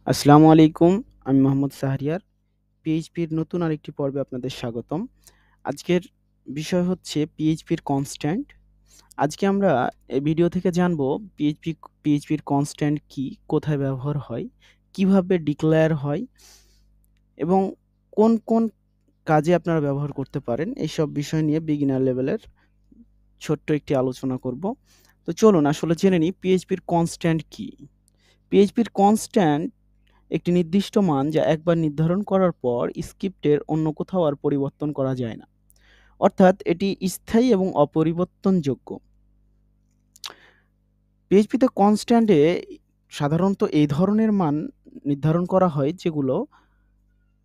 আসসালামু আলাইকুম। আমি মোহাম্মদ শাহরিয়ার। পিএইচপির নতুন আরেকটি পর্বে আপনাদের স্বাগতম। আজকের বিষয় হচ্ছে পিএইচপির কনস্ট্যান্ট। আজকে আমরা এই ভিডিও থেকে জানবো পিএইচপির কনস্ট্যান্ট কি, কোথায় ব্যবহার হয়, কিভাবে ডিক্লেয়ার হয় এবং কোন কাজে আপনারা ব্যবহার করতে পারেন। এইসব বিষয় নিয়ে বিগিনার লেভেলের ছোট্ট একটি আলোচনা করব। তো চলুন আসলে জেনে নিই পিএইচপির কনস্ট্যান্ট কি? পিএইচপির কনস্ট্যান্ট একটি নির্দিষ্ট মান যা একবার নির্ধারণ করার পর স্ক্রিপ্টের অন্য কোথাও আর পরিবর্তন করা যায় না। অর্থাৎ এটি স্থায়ী এবং অপরিবর্তনযোগ্য। পিএইচপিতে কনস্ট্যান্টে সাধারণত এই ধরনের মান নির্ধারণ করা হয় যেগুলো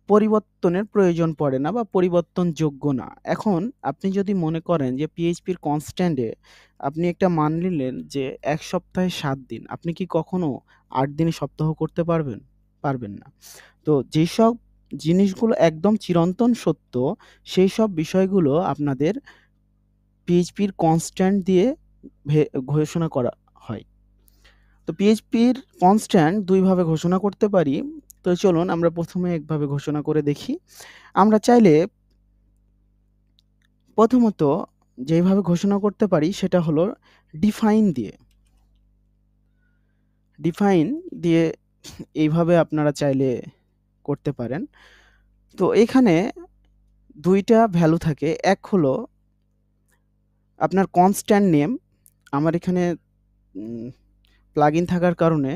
পরিবর্তনের প্রয়োজন পড়ে না বা পরিবর্তনযোগ্য না। এখন আপনি যদি মনে করেন যে পিএইচপির কনস্ট্যান্টে আপনি একটা মান নিলেন যে ১ সপ্তাহে ৭ দিন। আপনি কি কখনো ৮ দিনে সপ্তাহ করতে পারবেন? পারবেন না। তো যেসব জিনিসগুলো একদম চিরন্তন সত্য, সেই সব বিষয়গুলো আপনাদের পিএইচপির কনস্ট্যান্ট দিয়ে ভে ঘোষণা করা হয়। তো পিএইচপির কনস্ট্যান্ট ২ ভাবে ঘোষণা করতে পারি। তো চলুন আমরা ১ম এ একভাবে ঘোষণা করে দেখি। আমরা চাইলে প্রথমত যেভাবে ঘোষণা করতে পারি সেটা হলো ডিফাইন দিয়ে। ডিফাইন দিয়ে এইভাবে আপনারা চাইলে করতে পারেন। তো এখানে ২ টা ভ্যালু থাকে। এক হলো আপনার কনস্ট্যান্ট নেম। আমার এখানে উম প্লাগইন থাকার কারণে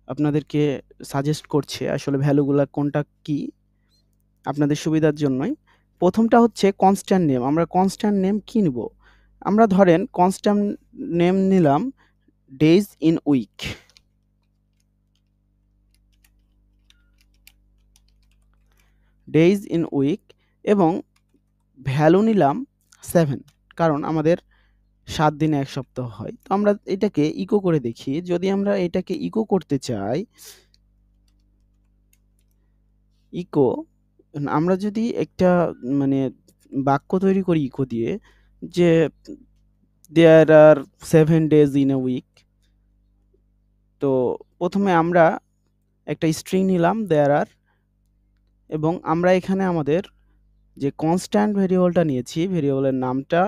আপনাদেরকে সাজেস্ট করছে আসলে ভ্যালুগুলা কোনটা কি আপনাদের সুবিধার জন্যই। ১ম টা হচ্ছে কনস্ট্যান্ট নেম। আমরা কনস্ট্যান্ট নেম কি নিবো? আমরা ধরেন কনস্ট্যান্ট নেম নিলাম days in week. Days in week এবং ভ্যালু নিলাম 7 কারণ আমাদের ৭ দিনে ১ সপ্তাহ হয়। তো আমরা এটাকে ইকো করে দেখি। যদি আমরা এটাকে ইকো করতে চাই, ইকো আমরা যদি একটা মানে বাক্য তৈরি করি ইকো দিয়ে যে দেয়ার আর 7 ডেজ ইন a উইক। তো ১ম এ আমরা একটা স্ট্রিং নিলাম দেয়ার আর এবং আমরা এখানে আমাদের যে কনস্ট্যান্ট ভেরিয়েবলটা নিয়েছি, ভেরিয়েবলের নামটা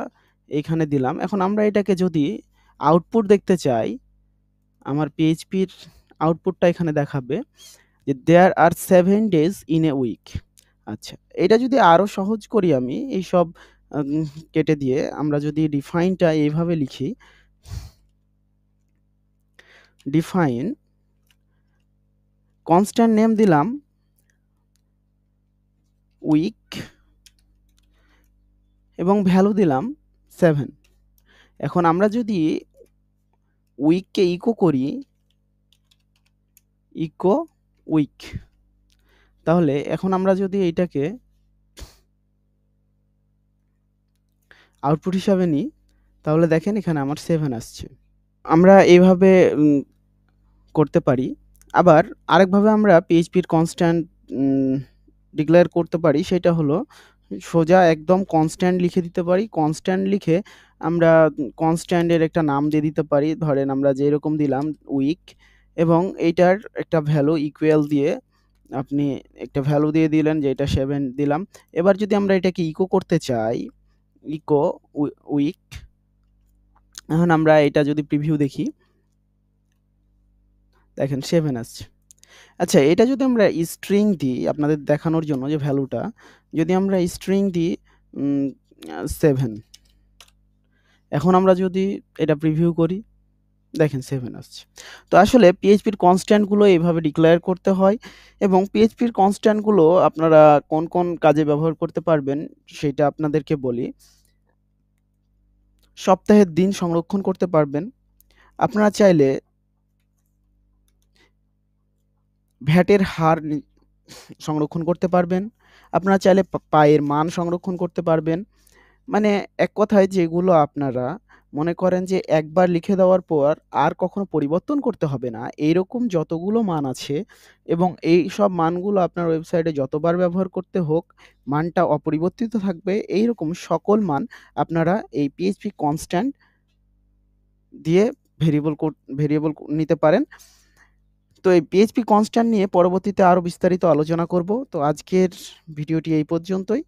এইখানে দিলাম। এখন আমরা এটাকে যদি আউটপুট দেখতে চাই, আমার পিএইচপির আউটপুটটা এখানে দেখাবে যে দেয়ার আর 7 ডেজ ইন এ উইক। আচ্ছা, এটা যদি আরো সহজ করি আমি এইসব কেটে দিয়ে আমরা যদি ডিফাইনটা এইভাবে লিখি, ডিফাইন কনস্ট্যান্ট নেম দিলাম উইক এবং ভ্যালু দিলাম 7। এখন আমরা যদি উইককে ইকো করি, ইকো উইক, তাহলে এখন আমরা যদি এইটাকে আউটপুট হিসাবে নিই, তাহলে দেখেন এখানে আমার 7 আসছে। আমরা এইভাবে করতে পারি। আবার আরেকভাবে আমরা পিএইচপির কনস্ট্যান্ট উম ডিক্লেয়ার করতে পারি সেটা হলো সোজা একদম কনস্ট্যান্ট লিখে দিতে পারি। কনস্ট্যান্ট লিখে আমরা কনস্ট্যান্ট এর একটা নাম দিয়ে দিতে পারি। ধরেন আমরা যেরকম দিলাম উইক এবং এইটার একটা ভ্যালু ইকুয়াল দিয়ে আপনি একটা ভ্যালু দিয়ে দিলেন যে এটা 7 দিলাম। এবার যদি আমরা এটাকে ইকো করতে চাই, ইকো উইক, এখন আমরা এটা যদি প্রিভিউ দেখি, দেখেন 7 আসছে। আচ্ছা, এটা যদি আমরা স্ট্রিং দিই আপনাদের দেখানোর জন্য যে ভ্যালুটা, যদি আমরা স্ট্রিং দিই 7, এখন আমরা যদি এটা প্রিভিউ করি, দেখেন 7 আসছে। তো আসলে পিএইচপির কনস্ট্যান্ট গুলো এভাবে ডিক্লেয়ার করতে হয় এবং পিএইচপির কনস্ট্যান্ট গুলো আপনারা কোন কাজে ব্যবহার করতে পারবেন সেটা আপনাদেরকে বলি। সপ্তাহের দিন সংরক্ষণ করতে পারবেন। আপনারা চাইলে ভ্যাটের হার সংরক্ষণ করতে পারবেন। আপনারা চাইলে পায়ের মান সংরক্ষণ করতে পারবেন। মানে এক কথায় যেগুলো আপনারা মনে করেন যে একবার লিখে দেওয়ার পর আর কখনো পরিবর্তন করতে হবে না, এইরকম যতগুলো মান আছে এবং এইসব মানগুলো আপনার ওয়েবসাইটে যতবার ব্যবহার করতে হোক, মানটা অপরিবর্তিত থাকবে। এইরকম সকল মান আপনারা এই পিএইচপি কনস্ট্যান্ট দিয়ে ভেরিয়েবল নিতে পারেন। তো এই PHP কনস্ট্যান্ট নিয়ে পরবর্তীতে আরো বিস্তারিত আলোচনা করব। তো আজকের ভিডিওটি এই পর্যন্তই।